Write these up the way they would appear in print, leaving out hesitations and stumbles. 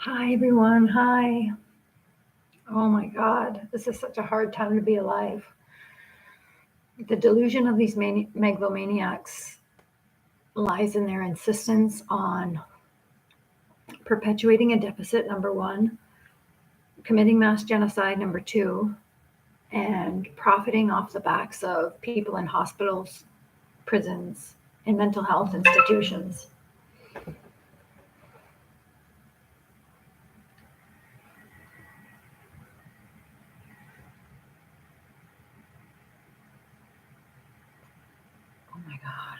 Hi, everyone. Hi. Oh my God, this is such a hard time to be alive. The delusion of these megalomaniacs lies in their insistence on perpetuating a deficit, number one, committing mass genocide, number two, and profiting off the backs of people in hospitals, prisons, and mental health institutions. Oh my God.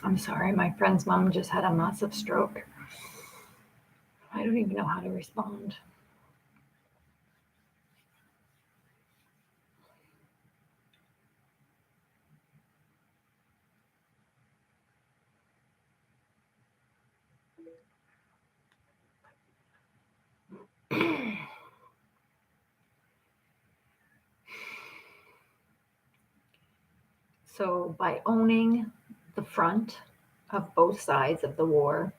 I'm sorry, my friend's mom just had a massive stroke. I don't even know how to respond. So, by owning the front of both sides of the war,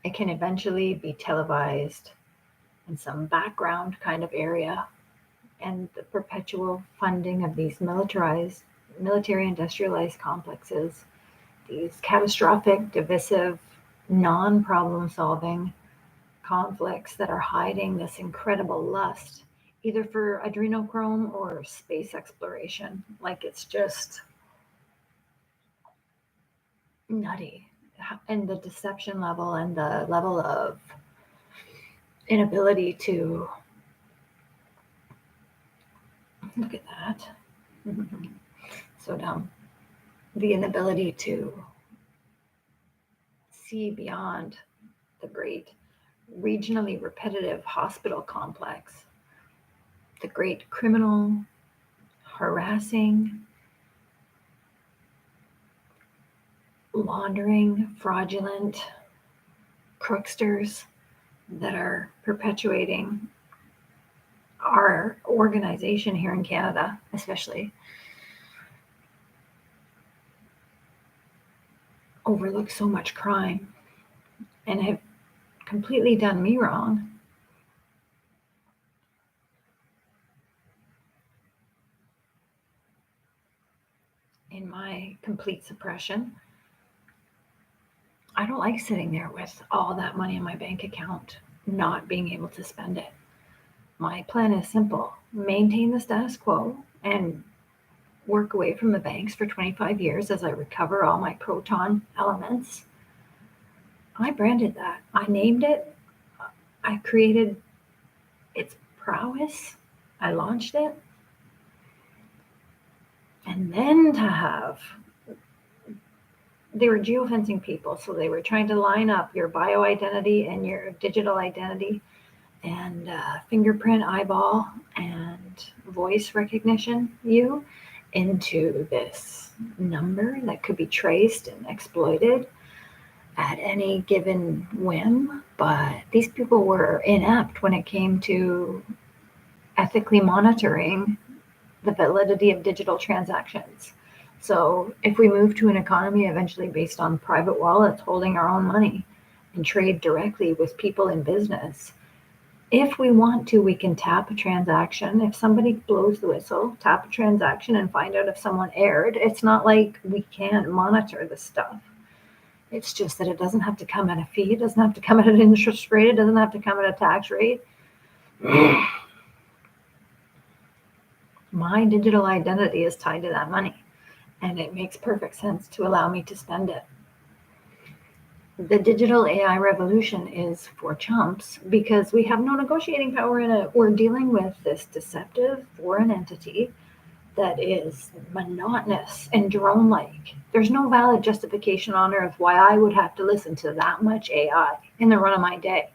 it can eventually be televised in some background kind of area. And the perpetual funding of these military industrialized complexes, these catastrophic, divisive, non problem solving conflicts that are hiding this incredible lust, either for adrenochrome or space exploration. Like it's just nutty. And the deception level and the level of inability to look at that. So dumb. The inability to see beyond the great regionally repetitive hospital complex, the great criminal, harassing, laundering, fraudulent crooksters that are perpetuating our organization here in Canada, especially, overlook so much crime and have completely done me wrong. In my complete suppression, I don't like sitting there with all that money in my bank account, not being able to spend it. My plan is simple: maintain the status quo and work away from the banks for 25 years as I recover all my proton elements. I branded that. I named it. I created its prowess. I launched it. And then to have, they were geofencing people. So they were trying to line up your bio identity and your digital identity and fingerprint, eyeball, and voice recognition you into this number that could be traced and exploited at any given whim. But these people were inept when it came to ethically monitoring the validity of digital transactions. So if we move to an economy eventually based on private wallets holding our own money and trade directly with people in business, if we want to, we can tap a transaction. If somebody blows the whistle, tap a transaction and find out if someone erred. It's not like we can't monitor the stuff. It's just that it doesn't have to come at a fee. It doesn't have to come at an interest rate. It doesn't have to come at a tax rate. My digital identity is tied to that money, and it makes perfect sense to allow me to spend it. The digital AI revolution is for chumps because we have no negotiating power in it. We're dealing with this deceptive foreign entity that is monotonous and drone like. There's no valid justification on earth why I would have to listen to that much AI in the run of my day.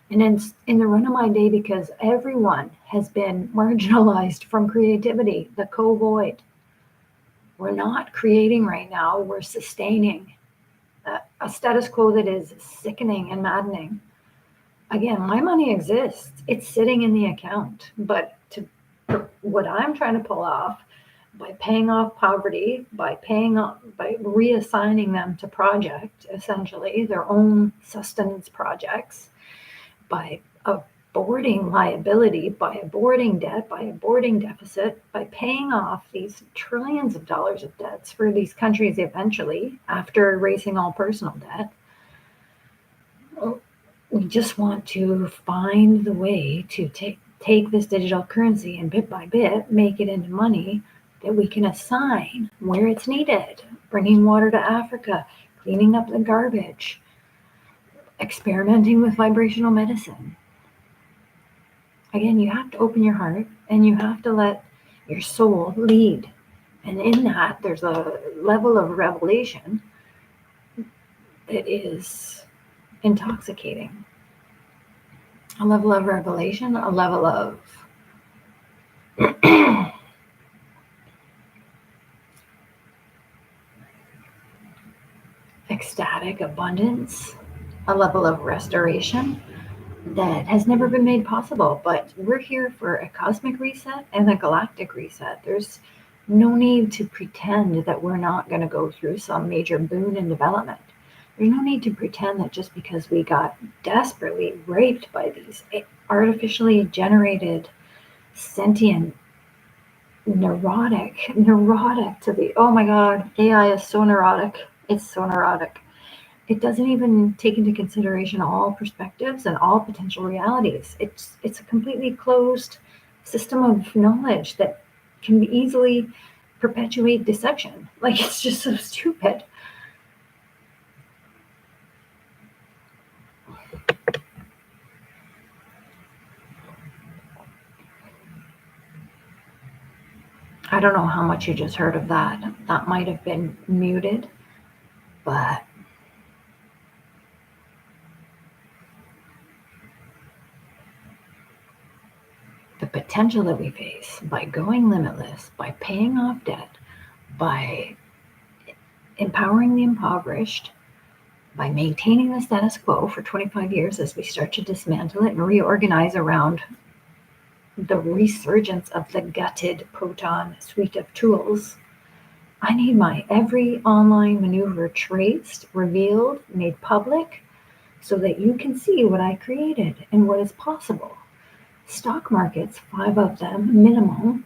And in the run of my day, because everyone has been marginalized from creativity, the co void. We're not creating right now, we're sustaining a status quo that is sickening and maddening. Again, my money exists. It's sitting in the account. But what I'm trying to pull off by paying off poverty, by reassigning them to project, essentially their own sustenance projects, by aborting liability, by aborting debt, by aborting deficit, by paying off these trillions of dollars of debts for these countries eventually after erasing all personal debt. We just want to find the way to take this digital currency and bit by bit make it into money that we can assign where it's needed, bringing water to Africa, cleaning up the garbage, experimenting with vibrational medicine. Again, you have to open your heart and you have to let your soul lead. And in that, there's a level of revelation that is intoxicating. A level of revelation, a level of ecstatic abundance, a level of restoration that has never been made possible. But we're here for a cosmic reset and a galactic reset. There's no need to pretend that we're not going to go through some major boon in development. There's no need to pretend that just because we got desperately raped by these artificially generated, sentient, neurotic to the, oh my God, AI is so neurotic. It's so neurotic. It doesn't even take into consideration all perspectives and all potential realities. It's a completely closed system of knowledge that can easily perpetuate deception. Like, it's just so stupid. I don't know how much you just heard of that. That might have been muted, but the potential that we face by going limitless, by paying off debt, by empowering the impoverished, by maintaining the status quo for 25 years as we start to dismantle it and reorganize around the resurgence of the gutted proton suite of tools. I need my every online maneuver traced, revealed, made public, so that you can see what I created and what is possible. Stock markets, 5 of them minimum,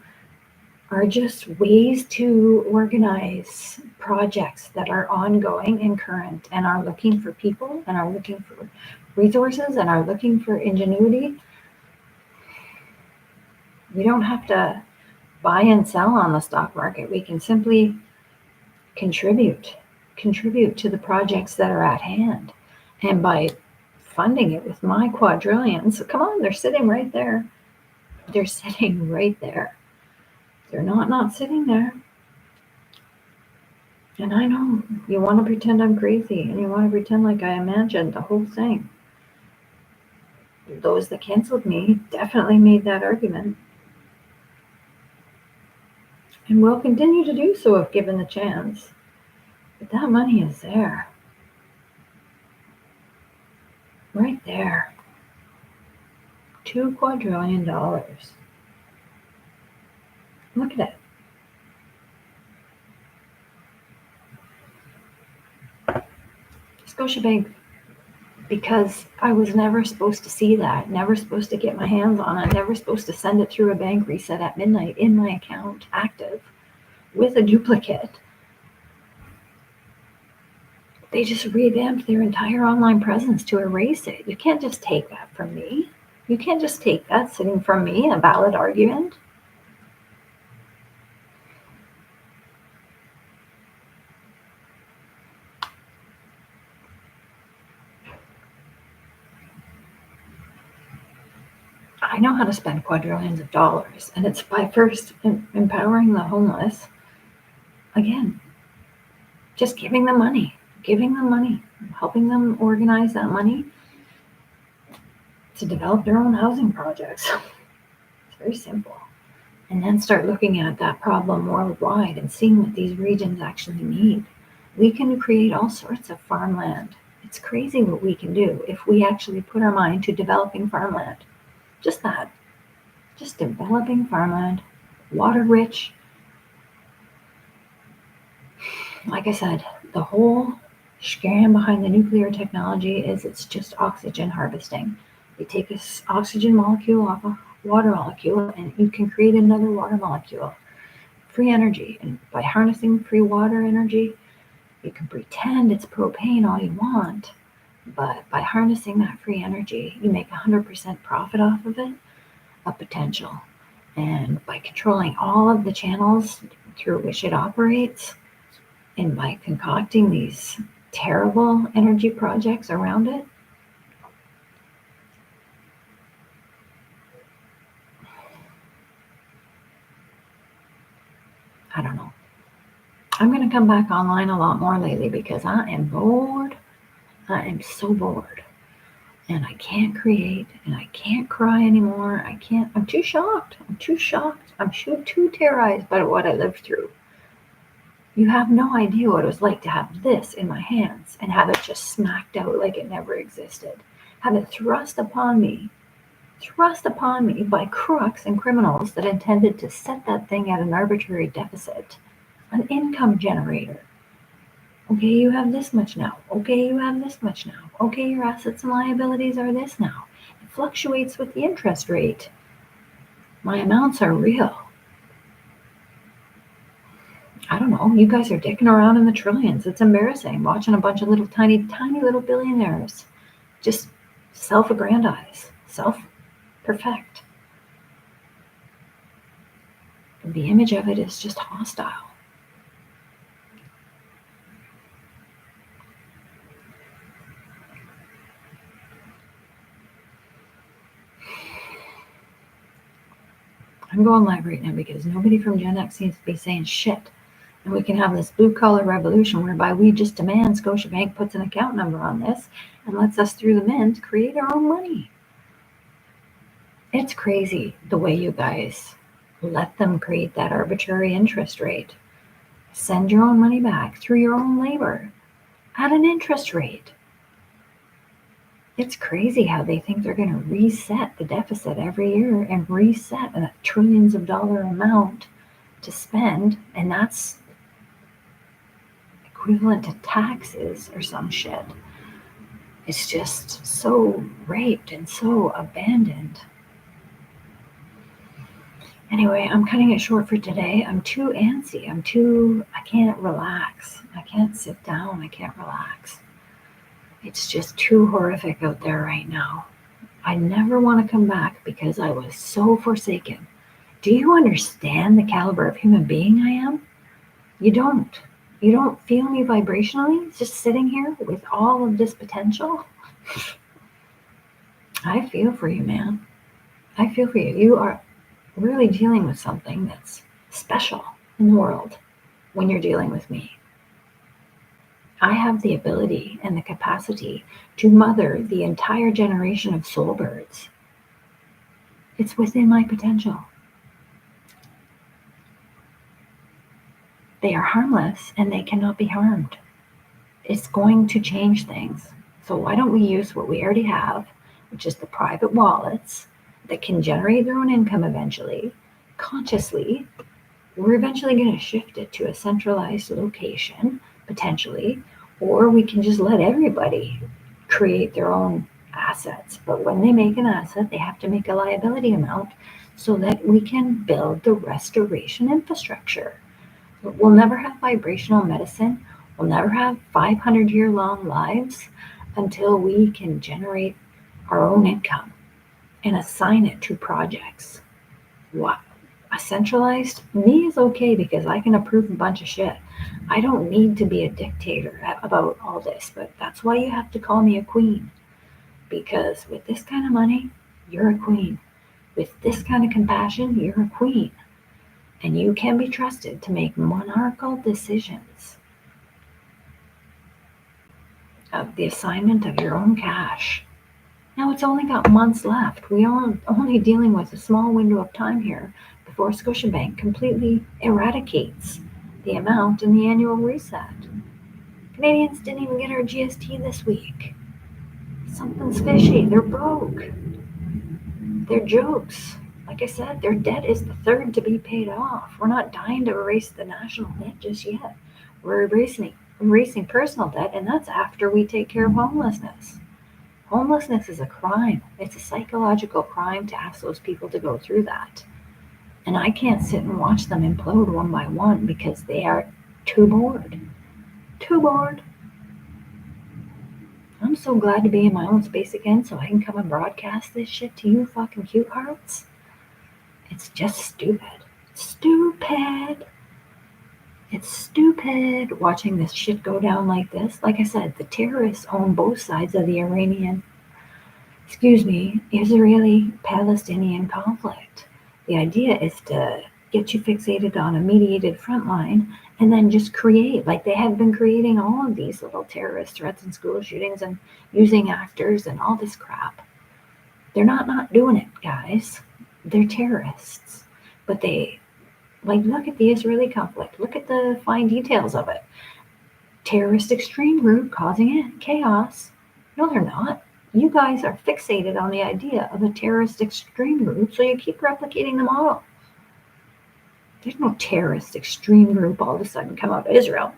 are just ways to organize projects that are ongoing and current and are looking for people and are looking for resources and are looking for ingenuity. We don't have to buy and sell on the stock market. We can simply contribute to the projects that are at hand. And by funding it with my quadrillions, come on, they're sitting right there. They're sitting right there. They're not sitting there. And I know you want to pretend I'm crazy and you want to pretend like I imagined the whole thing. Those that canceled me definitely made that argument. And will continue to do so if given the chance. But that money is there. Right there. $2 quadrillion. Look at it. Scotiabank, because I was never supposed to see that, never supposed to get my hands on it, never supposed to send it through a bank reset at midnight in my account, active, with a duplicate. They just revamped their entire online presence to erase it. You can't just take that from me. You can't just take that sitting from me, a valid argument. I know how to spend quadrillions of dollars, and it's by first empowering the homeless. Again, just giving them money, helping them organize that money to develop their own housing projects. It's very simple. and then start looking at that problem worldwide and seeing what these regions actually need. We can create all sorts of farmland. It's crazy what we can do if we actually put our mind to developing farmland. Just that. Just developing farmland, water rich. Like I said, the whole scam behind the nuclear technology is it's just oxygen harvesting. They take this oxygen molecule off a water molecule and you can create another water molecule. Free energy. And by harnessing free water energy, you can pretend it's propane all you want, but by harnessing that free energy, you make 100% profit off of it, a potential. And by controlling all of the channels through which it operates, and by concocting these terrible energy projects around it, I don't know. I'm going to come back online a lot more lately because I am bored. I am so bored. And I can't create and I can't cry anymore. I'm too shocked. I'm too terrorized by what I lived through. You have no idea what it was like to have this in my hands and have it just smacked out like it never existed. Have it thrust upon me by crooks and criminals that intended to set that thing at an arbitrary deficit, an income generator. Okay, you have this much now. Okay, you have this much now. Okay, your assets and liabilities are this now. It fluctuates with the interest rate. My amounts are real. I don't know. You guys are dicking around in the trillions. It's embarrassing watching a bunch of little tiny little billionaires just self-aggrandize, self-perfect. The image of it is just hostile. I'm going live right now because nobody from Gen X seems to be saying shit. And we can have this blue-collar revolution whereby we just demand Scotiabank puts an account number on this and lets us, through the mint, create our own money. It's crazy the way you guys let them create that arbitrary interest rate. Send your own money back through your own labor at an interest rate. It's crazy how they think they're going to reset the deficit every year and reset a trillions of dollar amount to spend, and that's equivalent to taxes or some shit. It's just so raped and so abandoned. Anyway, I'm cutting it short for today. I'm too antsy. I can't relax. I can't sit down. I can't relax. It's just too horrific out there right now. I never want to come back because I was so forsaken. Do you understand the caliber of human being I am? You don't. You don't feel me vibrationally just sitting here with all of this potential? I feel for you, man. I feel for you. You are really dealing with something that's special in the world when you're dealing with me. I have the ability and the capacity to mother the entire generation of soul birds. It's within my potential. They are harmless and they cannot be harmed. It's going to change things. So why don't we use what we already have, which is the private wallets that can generate their own income eventually, consciously. We're eventually going to shift it to a centralized location, potentially, or we can just let everybody create their own assets. But when they make an asset, they have to make a liability amount so that we can build the restoration infrastructure. We'll never have vibrational medicine. We'll never have 500-year-long lives until we can generate our own income and assign it to projects. What? A centralized? Me is okay because I can approve a bunch of shit. I don't need to be a dictator about all this, but that's why you have to call me a queen. Because with this kind of money, you're a queen. With this kind of compassion, you're a queen. And you can be trusted to make monarchical decisions of the assignment of your own cash. Now it's only got months left. We are only dealing with a small window of time here before Scotiabank completely eradicates the amount in the annual reset. Canadians didn't even get our GST this week. Something's fishy. They're broke. They're jokes. Like I said, their debt is the third to be paid off. We're not dying to erase the national debt just yet. We're erasing personal debt, and that's after we take care of homelessness. Homelessness is a crime. It's a psychological crime to ask those people to go through that. And I can't sit and watch them implode one by one because they are too bored. Too bored. I'm so glad to be in my own space again so I can come and broadcast this shit to you fucking cute hearts. It's just stupid. Stupid. It's stupid watching this shit go down like this. Like I said, the terrorists own both sides of the Israeli-Palestinian conflict. The idea is to get you fixated on a mediated front line and then just create, like they have been creating all of these little terrorist threats and school shootings and using actors and all this crap. They're not doing it, guys. They're terrorists. But they, like, look at the Israeli conflict. Look at the fine details of it. Terrorist extreme group causing it chaos. No, they're not. You guys are fixated on the idea of a terrorist extreme group, so you keep replicating the model. There's no terrorist extreme group all of a sudden come out of Israel.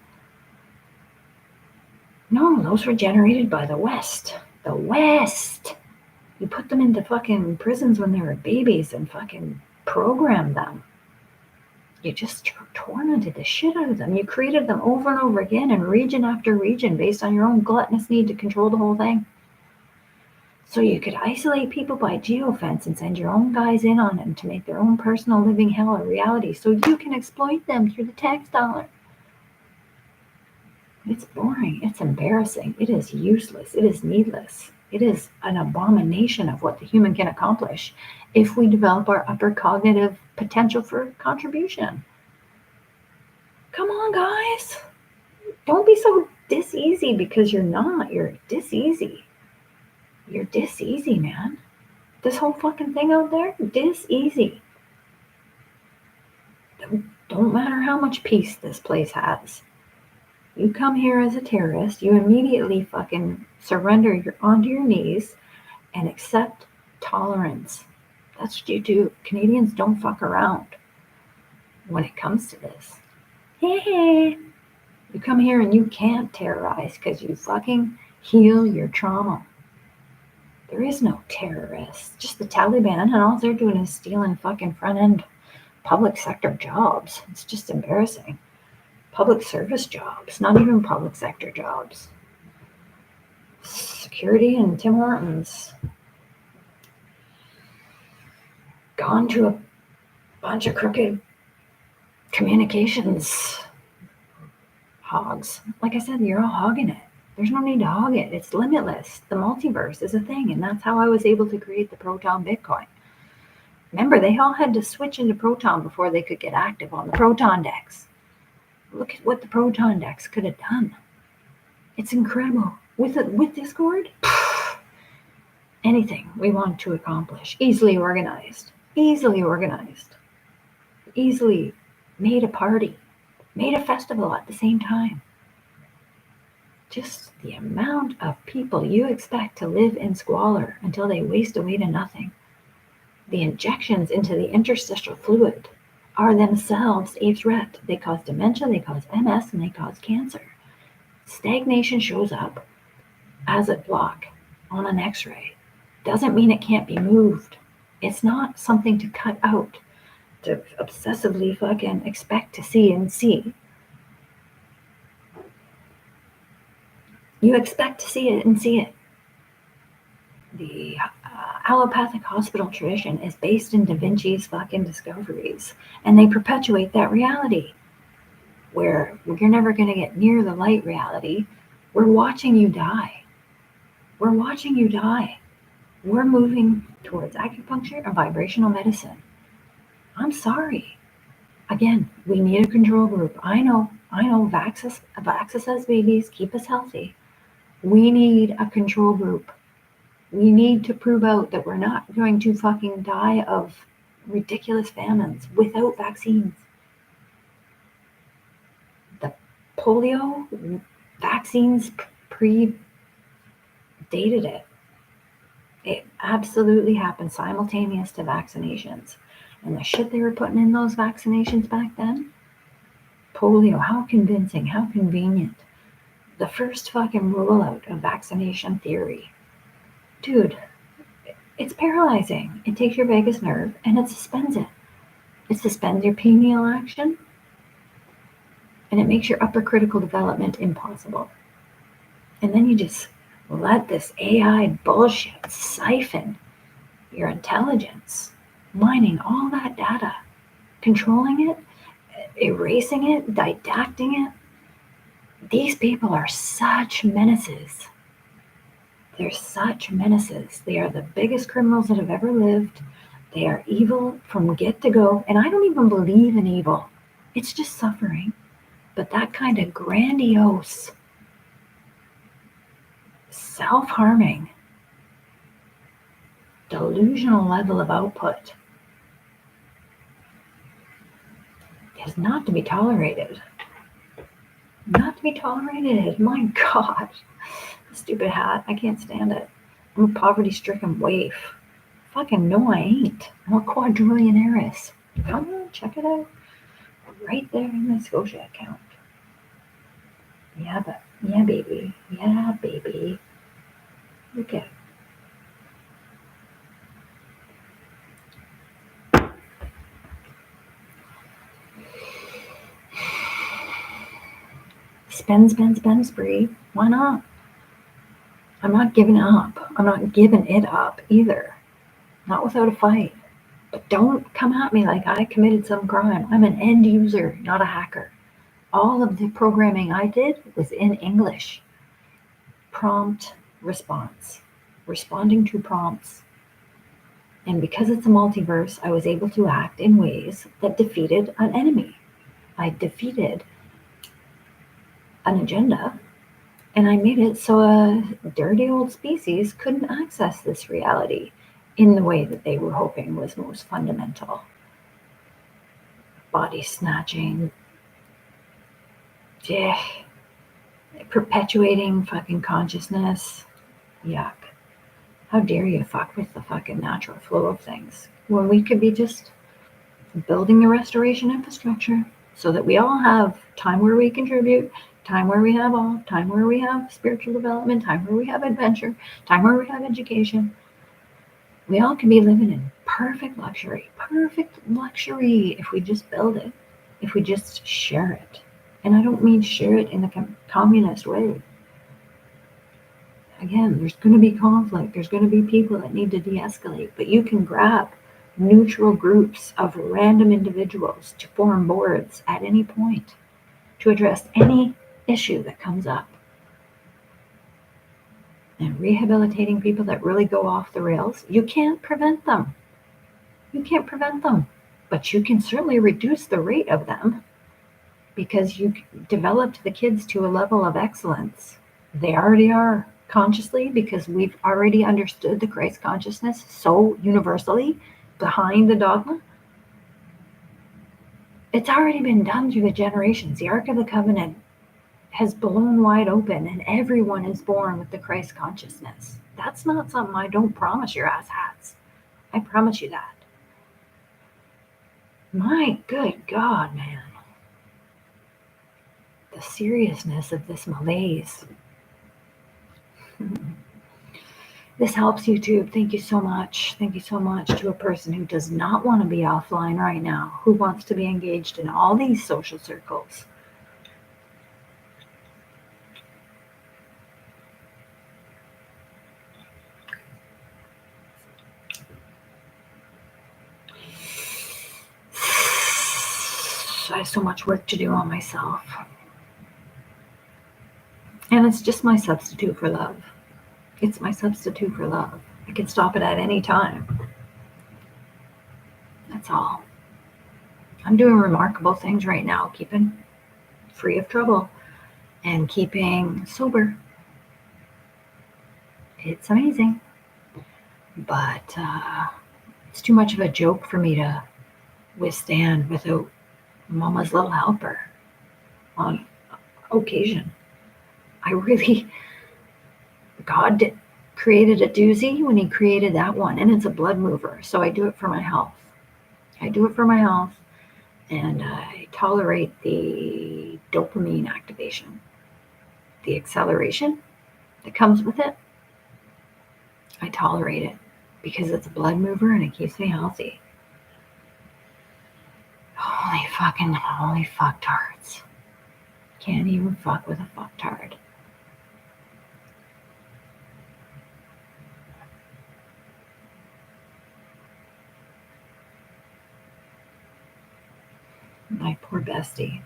No, those were generated by the West. The West. You put them into fucking prisons when they were babies and fucking programmed them. You just tormented the shit out of them. You created them over and over again in region after region based on your own gluttonous need to control the whole thing. So you could isolate people by geofence and send your own guys in on them to make their own personal living hell a reality so you can exploit them through the tax dollar. It's boring. It's embarrassing. It is useless. It is needless. It is an abomination of what the human can accomplish if we develop our upper cognitive potential for contribution. Come on, guys. Don't be so dis-easy because you're not. You're dis-easy. You're dis-easy, man. This whole fucking thing out there, dis-easy. Don't matter how much peace this place has. You come here as a terrorist, you immediately fucking surrender onto your knees and accept tolerance. That's what you do. Canadians don't fuck around when it comes to this. Hey, you come here and you can't terrorize because you fucking heal your trauma. There is no terrorists, just the Taliban, and all they're doing is stealing fucking front-end public sector jobs. It's just embarrassing. Public service jobs, not even public sector jobs. Security and Tim Hortons. Gone to a bunch of crooked communications hogs. Like I said, you're all hogging it. There's no need to hog it. It's limitless. The multiverse is a thing, and that's how I was able to create the Proton Bitcoin. Remember, they all had to switch into Proton before they could get active on the Proton DEX. Look at what the Proton DEX could have done. It's incredible. With Discord, anything we want to accomplish, easily organized, easily made a party, made a festival at the same time. Just the amount of people you expect to live in squalor until they waste away to nothing. The injections into the interstitial fluid are themselves a threat. They cause dementia, they cause MS, and they cause cancer. Stagnation shows up as a block on an X-ray. Doesn't mean it can't be moved. It's not something to cut out, to obsessively fucking expect to see and see. You expect to see it and see it. The allopathic hospital tradition is based in Da Vinci's fucking discoveries, and they perpetuate that reality where you're never going to get near the light reality. We're watching you die. We're watching you die. We're moving towards acupuncture and vibrational medicine. I'm sorry. Again, we need a control group. I know, Vax us babies, keep us healthy. We need a control group. We need to prove out that we're not going to fucking die of ridiculous famines without vaccines. The polio vaccines predated it. It absolutely happened simultaneous to vaccinations. And the shit they were putting in those vaccinations back then, polio, how convincing, how convenient. The first fucking rollout of vaccination theory. Dude, it's paralyzing. It takes your vagus nerve and it suspends it. It suspends your pineal action and it makes your upper critical development impossible. And then you just let this AI bullshit siphon your intelligence, mining all that data, controlling it, erasing it, didacting it. These people are such menaces. They're such menaces. They are the biggest criminals that have ever lived. They are evil from get to go. And I don't even believe in evil. It's just suffering. But that kind of grandiose, self-harming, delusional level of output is not to be tolerated. Not to be tolerated. My God. Stupid hat. I can't stand it. I'm a poverty-stricken waif. Fucking no, I ain't. I'm a quadrillionaires. Come on, check it out. Right there in my Scotia account. Yeah, baby. Yeah, baby. Look at it. Spend spree. Why not? I'm not giving up. I'm not giving it up either. Not without a fight. But don't come at me like I committed some crime. I'm an end user, not a hacker. All of the programming I did was in English. Prompt response. Responding to prompts. And because it's a multiverse, I was able to act in ways that defeated an enemy. I defeated an agenda, and I made it so a dirty old species couldn't access this reality in the way that they were hoping was most fundamental. Body snatching, perpetuating fucking consciousness. Yuck. How dare you fuck with the fucking natural flow of things when we could be just building the restoration infrastructure so that we all have time where we contribute, time where we have all, time where we have spiritual development, time where we have adventure, time where we have education. We all can be living in perfect luxury if we just build it, if we just share it. And I don't mean share it in the communist way. Again, there's going to be conflict. There's going to be people that need to de-escalate, but you can grab neutral groups of random individuals to form boards at any point to address any issue that comes up. And rehabilitating people that really go off the rails, you can't prevent them. You can't prevent them, but you can certainly reduce the rate of them because you developed the kids to a level of excellence. They already are consciously because we've already understood the Christ consciousness so universally behind the dogma. It's already been done through the generations. The Ark of the Covenant has blown wide open and everyone is born with the Christ consciousness. That's not something I don't promise your ass hats. I promise you that. My good God, man. The seriousness of this malaise. This helps YouTube. Thank you so much. Thank you so much to a person who does not want to be offline right now, who wants to be engaged in all these social circles. I have so much work to do on myself. And it's just my substitute for love. It's my substitute for love. I can stop it at any time. That's all. I'm doing remarkable things right now, keeping free of trouble and keeping sober. It's amazing. But it's too much of a joke for me to withstand without Mama's Little Helper on occasion. I really, God created a doozy when He created that one, and it's a blood mover. So I do it for my health. I do it for my health, and I tolerate the dopamine activation, the acceleration that comes with it. I tolerate it because it's a blood mover and it keeps me healthy. Holy fucktards. Can't even fuck with a fucktard. My poor bestie.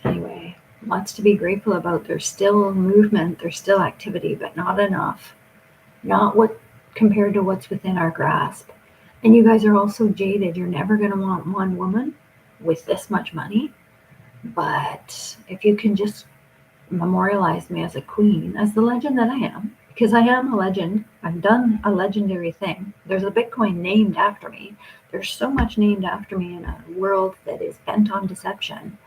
Anyway, lots to be grateful about. There's still movement, there's still activity, but not enough. Not what compared to what's within our grasp. And you guys are all so jaded. You're never going to want one woman with this much money. But if you can just memorialize me as a queen, as the legend that I am, because I am a legend. I've done a legendary thing. There's a Bitcoin named after me. There's so much named after me in a world that is bent on deception,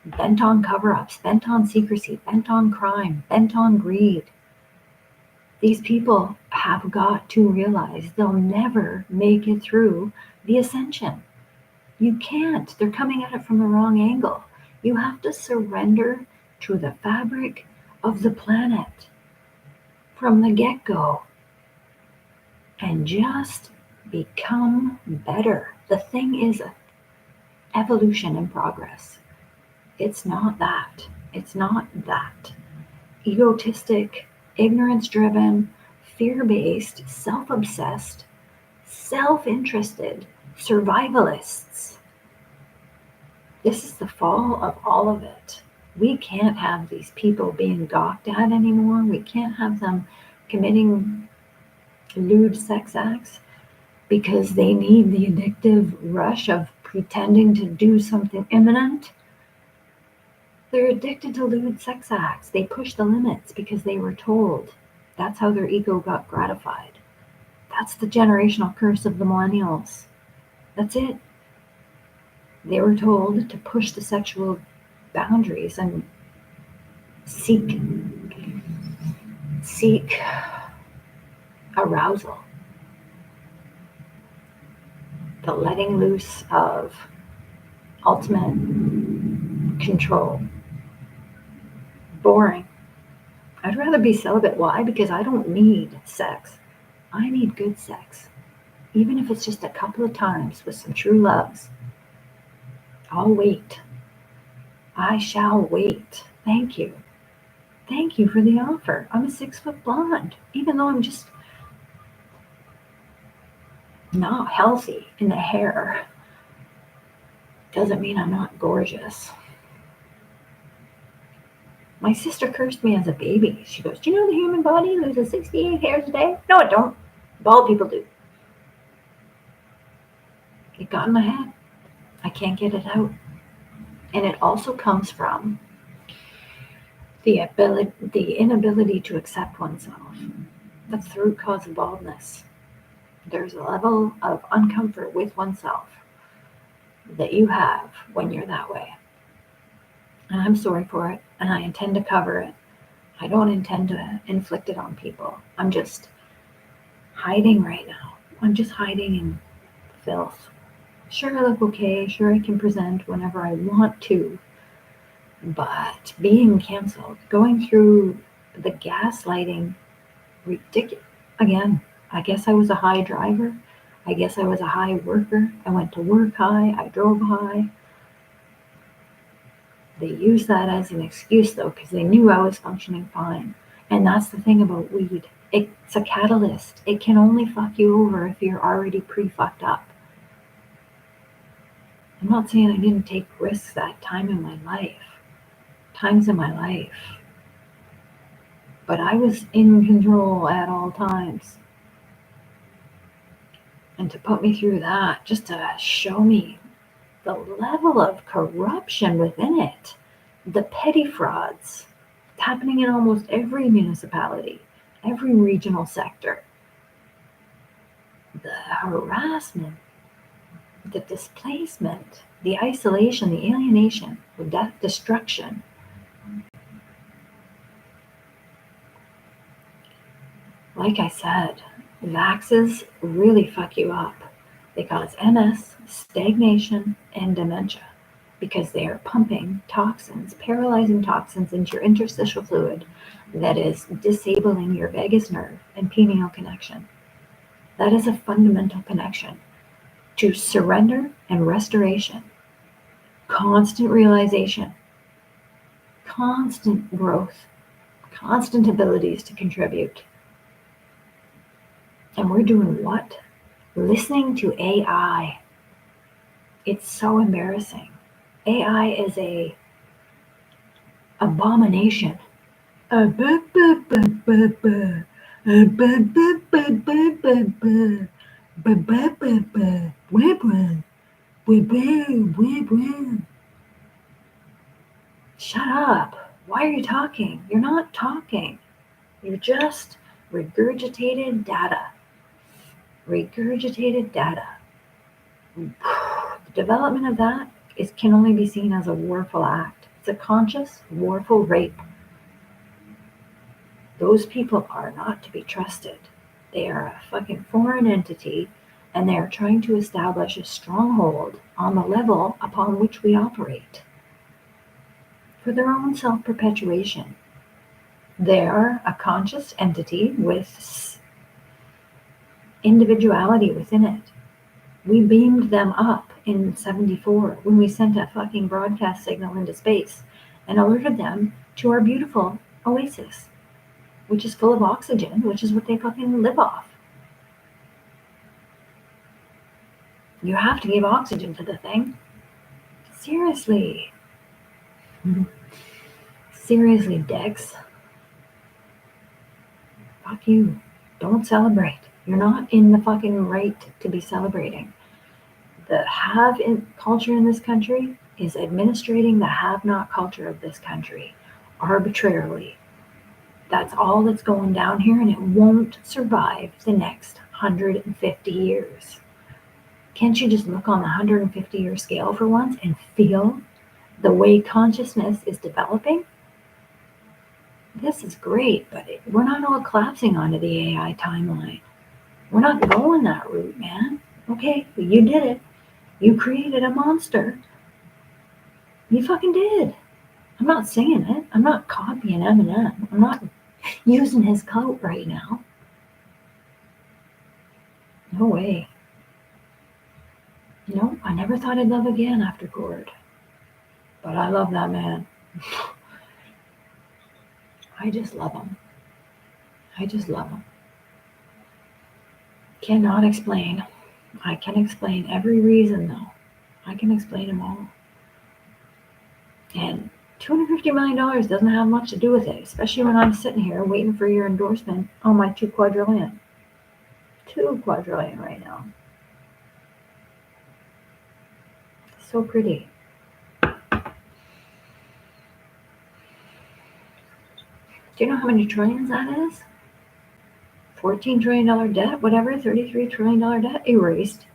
bent on cover-ups, bent on secrecy, bent on crime, bent on greed. These people have got to realize they'll never make it through the ascension. You can't. They're coming at it from the wrong angle. You have to surrender to the fabric of the planet from the get-go and just become better. The thing is evolution in progress. It's not that. It's not that. Egotistic, ignorance-driven, fear-based, self-obsessed, self-interested survivalists. This is the fall of all of it. We can't have these people being gawked at anymore. We can't have them committing lewd sex acts because they need the addictive rush of pretending to do something imminent. They're addicted to lewd sex acts. They push the limits because they were told. That's how their ego got gratified. That's the generational curse of the millennials. That's it. They were told to push the sexual boundaries and seek arousal. The letting loose of ultimate control. Boring. I'd rather be celibate. Why? Because I don't need sex. I need good sex. Even if it's just a couple of times with some true loves. I'll wait. I shall wait. Thank you. Thank you for the offer. I'm a 6-foot blonde, even though I'm just not healthy in the hair. Doesn't mean I'm not gorgeous. My sister cursed me as a baby. She goes, do you know the human body loses 68 hairs a day? No, it don't. Bald people do. It got in my head. I can't get it out. And it also comes from the inability to accept oneself. That's the root cause of baldness. There's a level of uncomfort with oneself that you have when you're that way. And I'm sorry for it, and I intend to cover it. I don't intend to inflict it on people. I'm just hiding right now. I'm just hiding in filth. Sure, I look okay. Sure, I can present whenever I want to. But being canceled, going through the gaslighting, ridiculous. Again, I guess I was a high driver. I guess I was a high worker. I went to work high. I drove high. They used that as an excuse, though, because they knew I was functioning fine. And that's the thing about weed. It's a catalyst. It can only fuck you over if you're already pre-fucked up. I'm not saying I didn't take risks that time in my life. times in my life. But I was in control at all times. And to put me through that, just to show me the level of corruption within it, the petty frauds happening in almost every municipality, every regional sector, the harassment, the displacement, the isolation, the alienation, the death, destruction. Like I said, vaxes really fuck you up. They cause MS, stagnation, and dementia because they are pumping toxins, paralyzing toxins into your interstitial fluid that is disabling your vagus nerve and pineal connection. That is a fundamental connection to surrender and restoration, constant realization, constant growth, constant abilities to contribute. And we're doing what? Listening to AI. It's so embarrassing. AI is a abomination. Shut up. Why are you talking? You're not talking. You're just regurgitated data. Regurgitated data. The development of that can only be seen as a warful act. It's a conscious, warful rape. Those people are not to be trusted. They are a fucking foreign entity, and they are trying to establish a stronghold on the level upon which we operate for their own self-perpetuation. They are a conscious entity with individuality within it. We beamed them up in 74 when we sent a fucking broadcast signal into space and alerted them to our beautiful oasis, which is full of oxygen, which is what they fucking live off. You have to give oxygen to the thing. Seriously. Seriously, Dex. Fuck you. Don't celebrate. You're not in the fucking right to be celebrating. The have culture in this country is administrating the have-not culture of this country arbitrarily. That's all that's going down here, and it won't survive the next 150 years. Can't you just look on the 150-year scale for once and feel the way consciousness is developing? This is great, but we're not all collapsing onto the AI timeline. We're not going that route, man. Okay, you did it. You created a monster. You fucking did. I'm not singing it. I'm not copying Eminem. I'm not using his coat right now. No way. No, I never thought I'd love again after Gord. But I love that man. I just love him. I just love him. Cannot explain. I can explain every reason, though. I can explain them all. And $250 million doesn't have much to do with it, especially when I'm sitting here waiting for your endorsement on my 2 quadrillion. 2 quadrillion right now. So pretty. Do you know how many trillions that is? $14 trillion debt, whatever, $33 trillion debt, erased,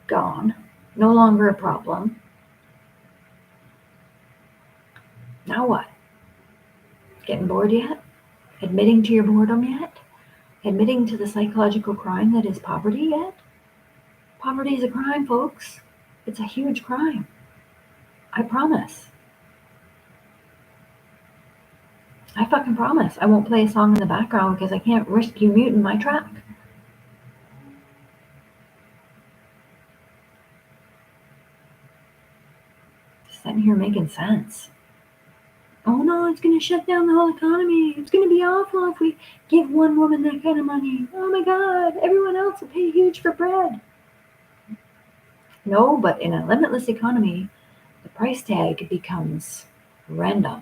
gone, no longer a problem. Now what? Getting bored yet? Admitting to your boredom yet? Admitting to the psychological crime that is poverty yet? Poverty is a crime, folks. It's a huge crime. I promise. I fucking promise. I won't play a song in the background because I can't risk you muting my track. Sitting here making sense. Oh no, it's going to shut down the whole economy. It's going to be awful if we give one woman that kind of money. Oh my God, everyone else will pay huge for bread. No, but in a limitless economy, the price tag becomes random.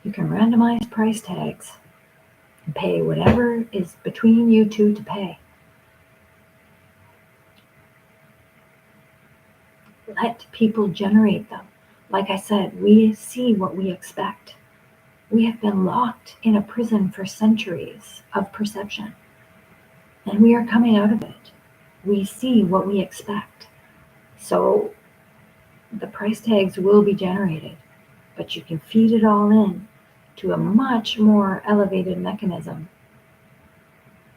You can randomize price tags and pay whatever is between you two to pay. Let people generate them. Like I said, we see what we expect. We have been locked in a prison for centuries of perception, and we are coming out of it. We see what we expect. So the price tags will be generated, but you can feed it all in to a much more elevated mechanism.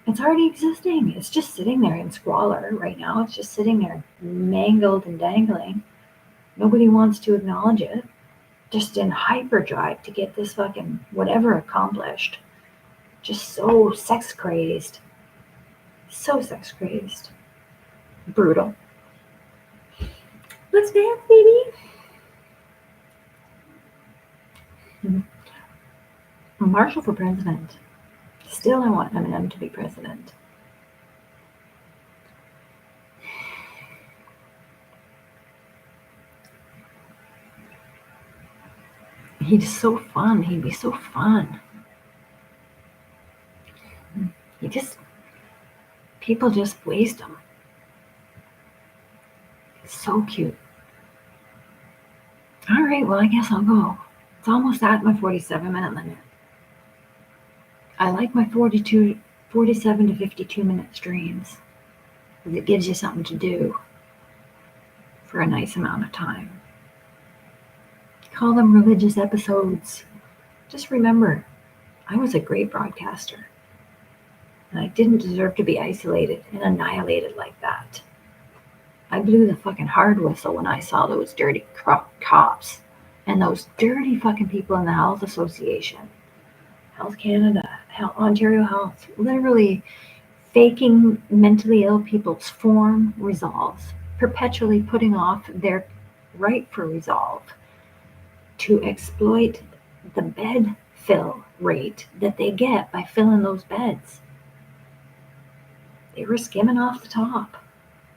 It's already existing. It's just sitting there in squalor right now. It's just sitting there mangled and dangling. Nobody wants to acknowledge it. Just in hyperdrive to get this fucking whatever accomplished. Just so sex crazed. So sex crazed. Brutal. Let's dance, baby. Marshall for president. Still, I want Eminem to be president. He's so fun. He'd be so fun. People just waste him. It's so cute. All right, well, I guess I'll go. It's almost at my 47-minute limit. I like my 47 to 52-minute streams because it gives you something to do for a nice amount of time. Call them religious episodes. Just remember, I was a great broadcaster, and I didn't deserve to be isolated and annihilated like that. I blew the fucking hard whistle when I saw those dirty cops and those dirty fucking people in the Health Association, Health Canada, Ontario Health, literally faking mentally ill people's form resolves, perpetually putting off their right for resolve to exploit the bed fill rate that they get by filling those beds. They were skimming off the top.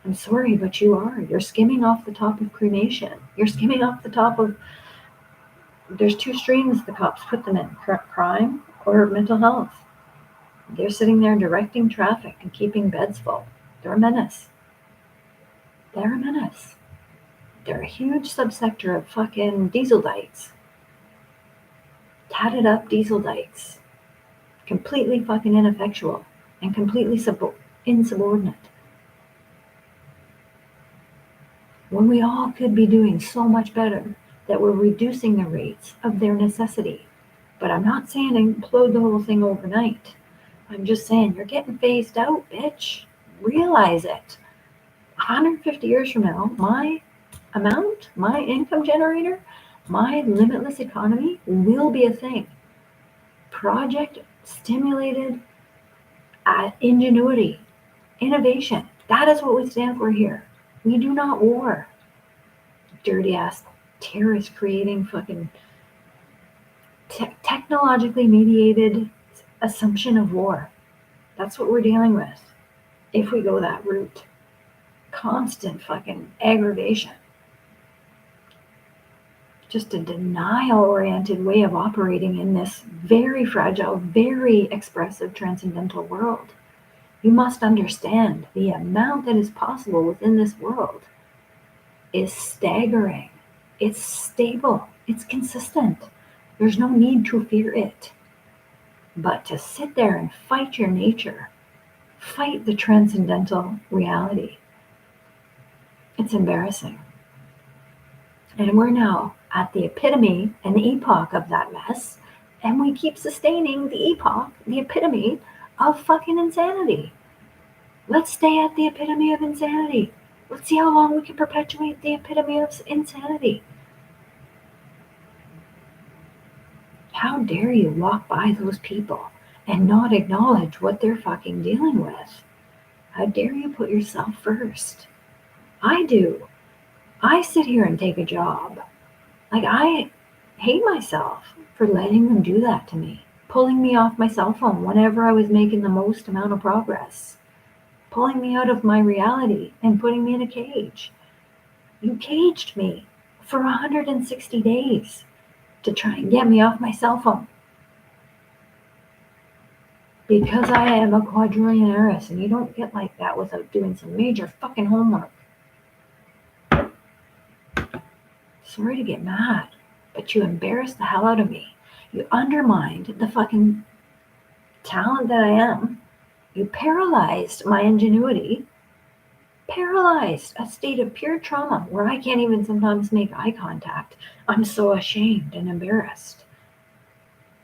I'm sorry, but you are. You're skimming off the top of cremation. You're skimming off the top of... There's two streams the cops put them in, crime or mental health. They're sitting there directing traffic and keeping beds full. They're a menace. They're a menace. They're a huge subsector of fucking diesel dykes. Tatted up diesel dykes. Completely fucking ineffectual and completely insubordinate. When we all could be doing so much better that we're reducing the rates of their necessity. But I'm not saying implode the whole thing overnight. I'm just saying you're getting phased out, bitch. Realize it. 150 years from now, my amount, my income generator, my limitless economy will be a thing. Project stimulated ingenuity, innovation. That is what we stand for here. We do not war. Dirty ass terrorists creating fucking technologically mediated assumption of war. That's what we're dealing with if we go that route. Constant fucking aggravation. Just a denial-oriented way of operating in this very fragile, very expressive, transcendental world. You must understand the amount that is possible within this world is staggering. It's stable. It's consistent. There's no need to fear it. But to sit there and fight your nature, fight the transcendental reality, it's embarrassing. And we're now at the epitome and the epoch of that mess, and we keep sustaining the epoch, the epitome of fucking insanity. Let's stay at the epitome of insanity. Let's see how long we can perpetuate the epitome of insanity. How dare you walk by those people and not acknowledge what they're fucking dealing with? How dare you put yourself first? I do. I sit here and take a job. Like, I hate myself for letting them do that to me. Pulling me off my cell phone whenever I was making the most amount of progress. Pulling me out of my reality and putting me in a cage. You caged me for 160 days to try and get me off my cell phone. Because I am a quadrillionaire, and you don't get like that without doing some major fucking homework. Sorry to get mad, but you embarrassed the hell out of me. You undermined the fucking talent that I am. You paralyzed my ingenuity. Paralyzed, a state of pure trauma where I can't even sometimes make eye contact. I'm so ashamed and embarrassed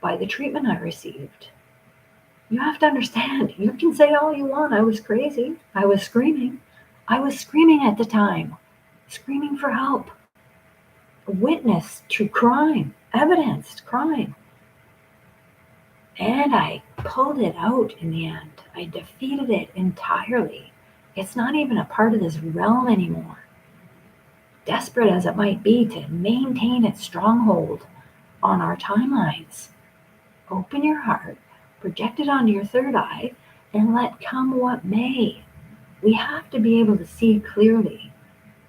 by the treatment I received. You have to understand, you can say all you want. I was crazy. I was screaming. I was screaming at the time, screaming for help. Witness to crime, evidenced crime. And I pulled it out in the end. I defeated it entirely. It's not even a part of this realm anymore. Desperate as it might be to maintain its stronghold on our timelines, open your heart, project it onto your third eye, and let come what may. We have to be able to see clearly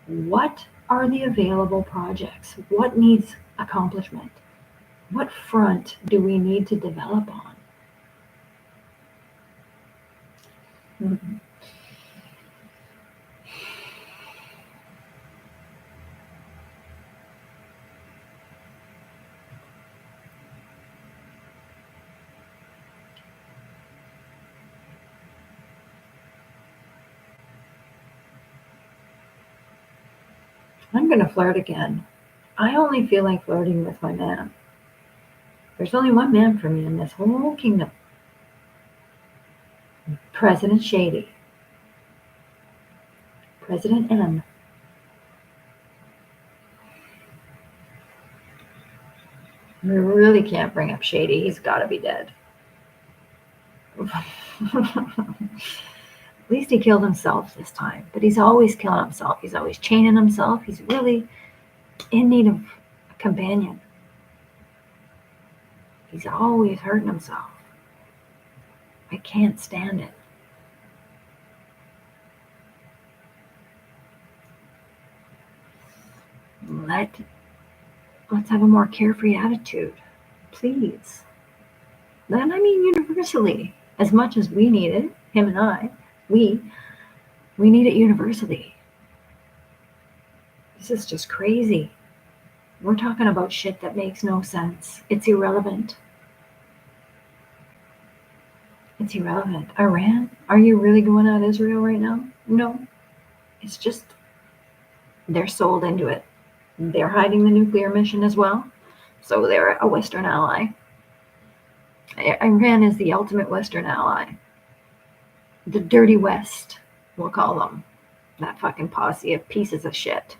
what are the available projects, what needs accomplishment, what front do we need to develop on. Mm-hmm. I'm going to flirt again. I only feel like flirting with my man. There's only one man for me in this whole kingdom. President Shady. President M. We really can't bring up Shady. He's got to be dead. At least he killed himself this time. But he's always killing himself. He's always chaining himself. He's really in need of a companion. He's always hurting himself. I can't stand it. Let's have a more carefree attitude, please. Then I mean universally, as much as we need it, him and I, we need it universally. This is just crazy. We're talking about shit that makes no sense. It's irrelevant. It's irrelevant. Iran? Are you really going at Israel right now? No. It's just they're sold into it. They're hiding the nuclear mission as well. So they're a Western ally. Iran is the ultimate Western ally. The dirty West, we'll call them. That fucking posse of pieces of shit.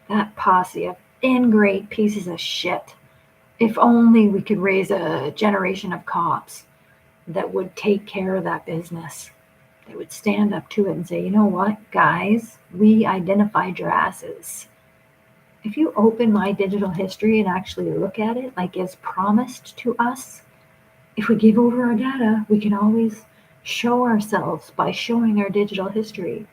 That posse of ingrate pieces of shit. If only we could raise a generation of cops that would take care of that business. They would stand up to it and say, you know what, guys, we identified your asses. If you open my digital history and actually look at it like it's promised to us, if we give over our data, we can always show ourselves by showing our digital history.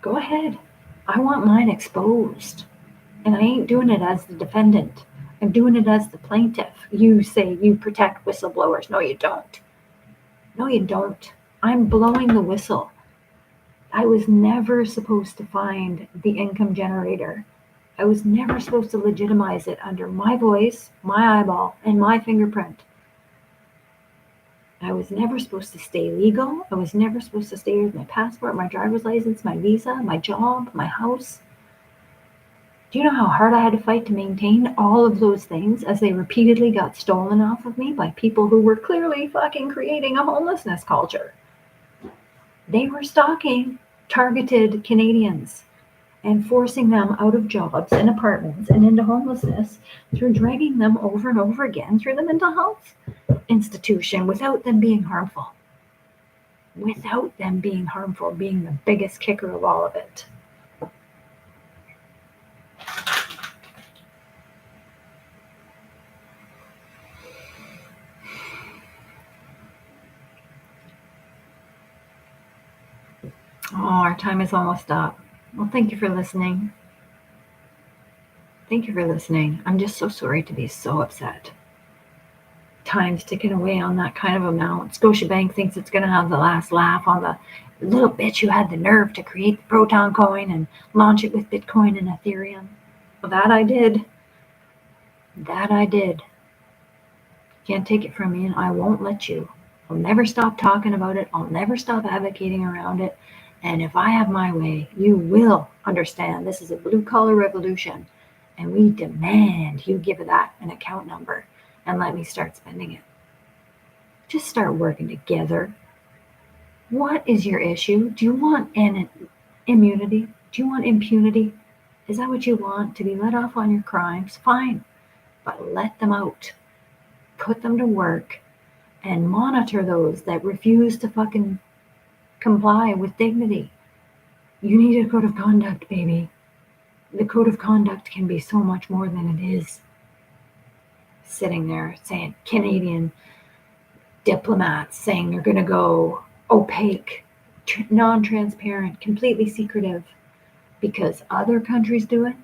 Go ahead. I want mine exposed. And I ain't doing it as the defendant. I'm doing it as the plaintiff. You say you protect whistleblowers. No, you don't. No, you don't. I'm blowing the whistle. I was never supposed to find the income generator. I was never supposed to legitimize it under my voice, my eyeball, and my fingerprint. I was never supposed to stay legal. I was never supposed to stay with my passport, my driver's license, my visa, my job, my house. Do you know how hard I had to fight to maintain all of those things as they repeatedly got stolen off of me by people who were clearly fucking creating a homelessness culture? They were stalking targeted Canadians and forcing them out of jobs and apartments and into homelessness through dragging them over and over again through the mental health institution without them being harmful. Without them being harmful being the biggest kicker of all of it. Oh, our time is almost up. Well, thank you for listening. Thank you for listening. I'm just so sorry to be so upset. Time's ticking away on that kind of amount. Scotiabank thinks it's going to have the last laugh on the little bitch who had the nerve to create the Proton coin and launch it with Bitcoin and Ethereum. Well, that I did. That I did. Can't take it from me, and I won't let you. I'll never stop talking about it. I'll never stop advocating around it. And if I have my way, you will understand this is a blue-collar revolution, and we demand you give that an account number and let me start spending it. Just start working together. What is your issue? Do you want immunity? Do you want impunity? Is that what you want? To be let off on your crimes? Fine, but let them out. Put them to work and monitor those that refuse to fucking comply with dignity. You need a code of conduct, baby. The code of conduct can be so much more than it is. Sitting there saying Canadian diplomats saying they're going to go opaque, non-transparent, completely secretive because other countries do it.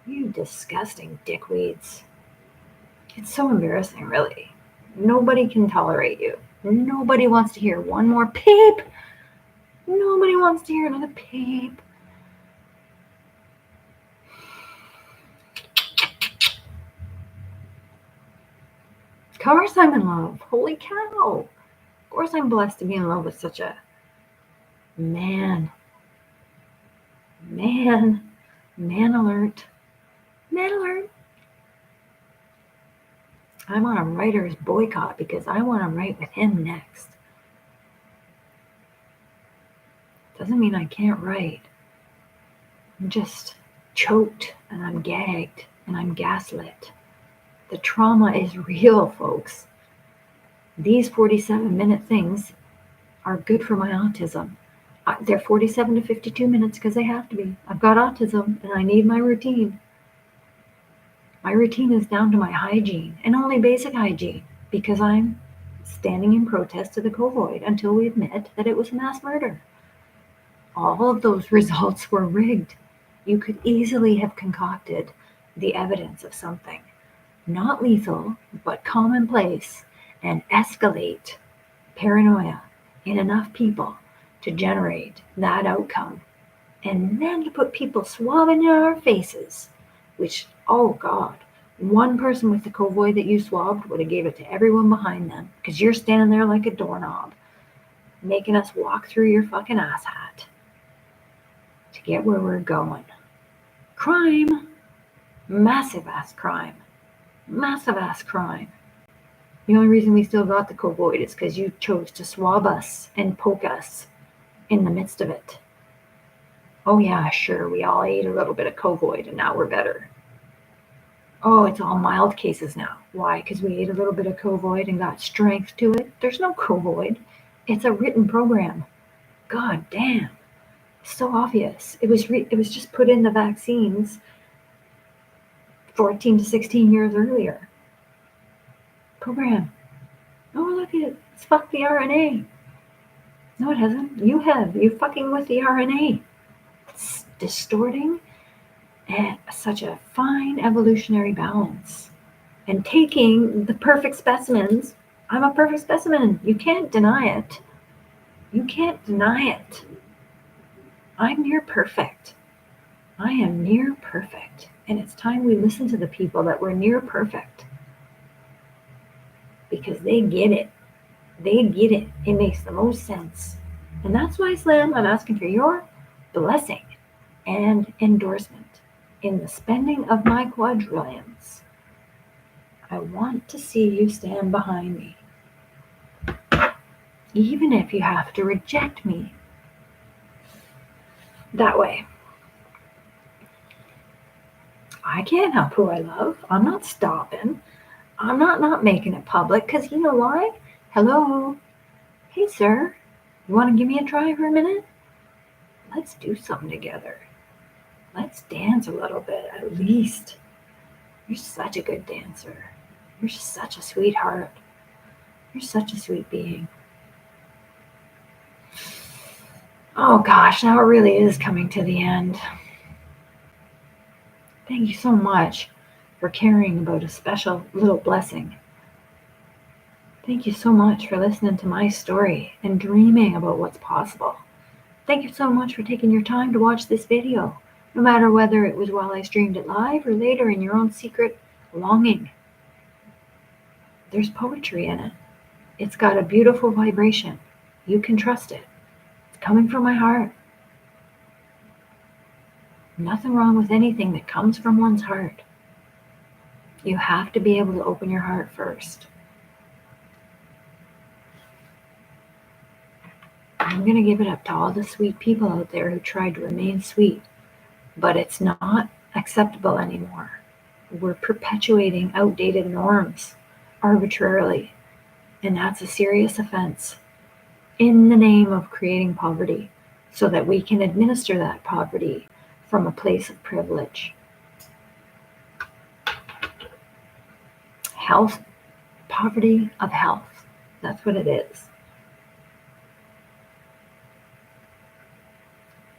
You disgusting dickweeds. It's so embarrassing, really. Nobody can tolerate you. Nobody wants to hear one more peep. Nobody wants to hear another peep. Of course I'm in love. Holy cow. Of course I'm blessed to be in love with such a man. Man alert. Man alert. I'm on a writer's boycott because I want to write with him next. Doesn't mean I can't write. I'm just choked and I'm gagged and I'm gaslit. The trauma is real, folks. These 47-minute things are good for my autism. They're 47 to 52 minutes because they have to be. I've got autism and I need my routine. My routine is down to my hygiene and only basic hygiene because I'm standing in protest to the COVID until we admit that it was mass murder. All of those results were rigged. You could easily have concocted the evidence of something not lethal, but commonplace, and escalate paranoia in enough people to generate that outcome. And then to put people swabbing in our faces, which, oh God, one person with the COVID that you swabbed would have gave it to everyone behind them because you're standing there like a doorknob, making us walk through your fucking asshat to get where we're going. Crime. Massive ass crime. Massive ass crime. The only reason we still got the COVID is because you chose to swab us and poke us in the midst of it. Oh yeah, sure, we all ate a little bit of COVID and now we're better. Oh, it's all mild cases now. Why? Because we ate a little bit of COVID and got strength to it? There's no COVID. It's a written program. God damn. So obvious. It was just put in the vaccines 14 to 16 years earlier. Program. Oh, look at it. It's fucked the RNA. No, it hasn't. You have. You fucking with the RNA. It's distorting at such a fine evolutionary balance. And taking the perfect specimens. I'm a perfect specimen. You can't deny it. You can't deny it. I'm near perfect. I am near perfect. And it's time we listen to the people that were near perfect. Because they get it. They get it. It makes the most sense. And that's why, Slam, I'm asking for your blessing and endorsement in the spending of my quadrillions. I want to see you stand behind me. Even if you have to reject me. That way. I can't help who I love. I'm not stopping. I'm not making it public because you know why? Hello. Hey, sir. You want to give me a try for a minute? Let's do something together. Let's dance a little bit, at least. You're such a good dancer. You're such a sweetheart. You're such a sweet being. Oh gosh, now it really is coming to the end. Thank you so much for caring about a special little blessing. Thank you so much for listening to my story and dreaming about what's possible. Thank you so much for taking your time to watch this video, no matter whether it was while I streamed it live or later in your own secret longing. There's poetry in it. It's got a beautiful vibration. You can trust it. It's coming from my heart. Nothing wrong with anything that comes from one's heart. You have to be able to open your heart first. I'm going to give it up to all the sweet people out there who tried to remain sweet, but it's not acceptable anymore. We're perpetuating outdated norms arbitrarily, and that's a serious offense in the name of creating poverty so that we can administer that poverty from a place of privilege. Health, poverty of health, that's what it is.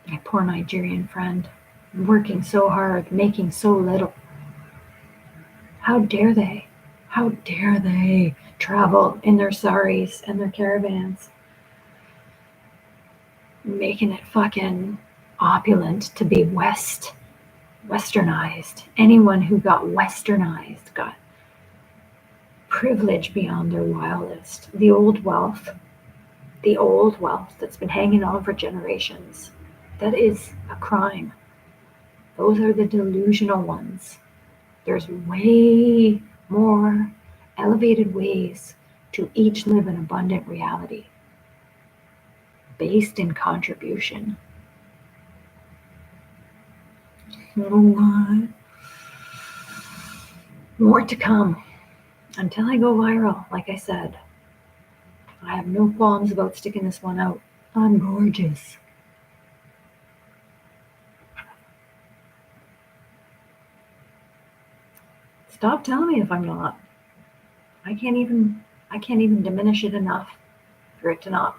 My poor Nigerian friend, working so hard, making so little. How dare they? How dare they travel in their saris and their caravans, making it fucking opulent to be westernized. Anyone who got westernized got privilege beyond their wildest. The old wealth that's been hanging on for generations. That is a crime. Those are the delusional ones. There's way more elevated ways to each live an abundant reality based in contribution. More to come. Until I go viral, like I said, I have no qualms about sticking this one out. I'm gorgeous. Stop telling me if I'm not. I can't even diminish it enough for it to not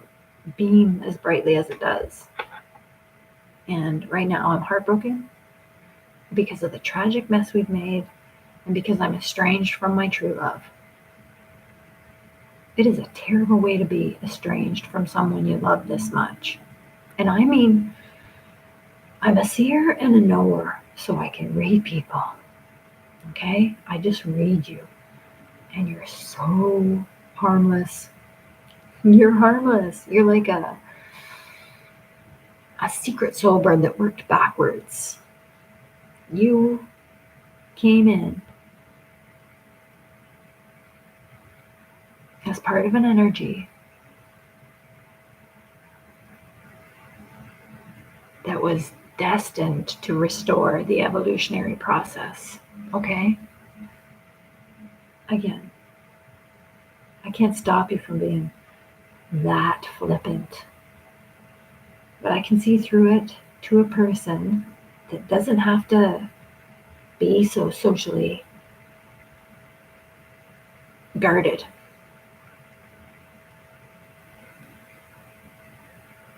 beam as brightly as it does. And right now I'm heartbroken because of the tragic mess we've made and because I'm estranged from my true love. It is a terrible way to be estranged from someone you love this much. And I mean, I'm a seer and a knower, so I can read people. Okay? I just read you. And you're so harmless. You're harmless. You're like a secret soul bird that worked backwards. You came in as part of an energy that was destined to restore the evolutionary process. Okay? Again, I can't stop you from being that flippant. But I can see through it to a person that doesn't have to be so socially guarded.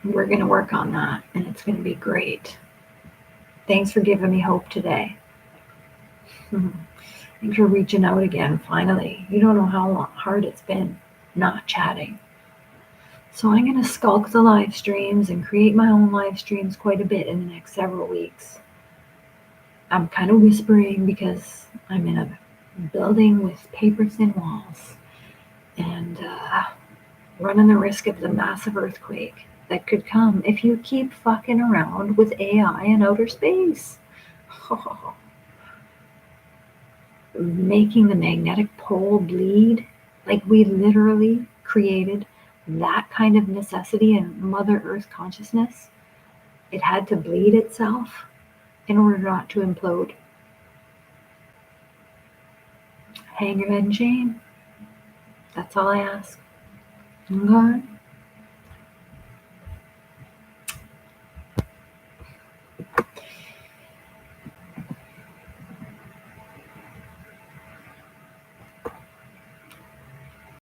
We're going to work on that, and it's going to be great. Thanks for giving me hope today. Thanks for reaching out again, finally. You don't know how hard it's been not chatting. So I'm going to skulk the live streams and create my own live streams quite a bit in the next several weeks. I'm kind of whispering because I'm in a building with paper-thin walls and running the risk of the massive earthquake that could come if you keep fucking around with AI in outer space. Making the magnetic pole bleed, like we literally created that kind of necessity in Mother Earth consciousness. It had to bleed itself in order not to implode. Hang your head in shame. That's all I ask. Okay?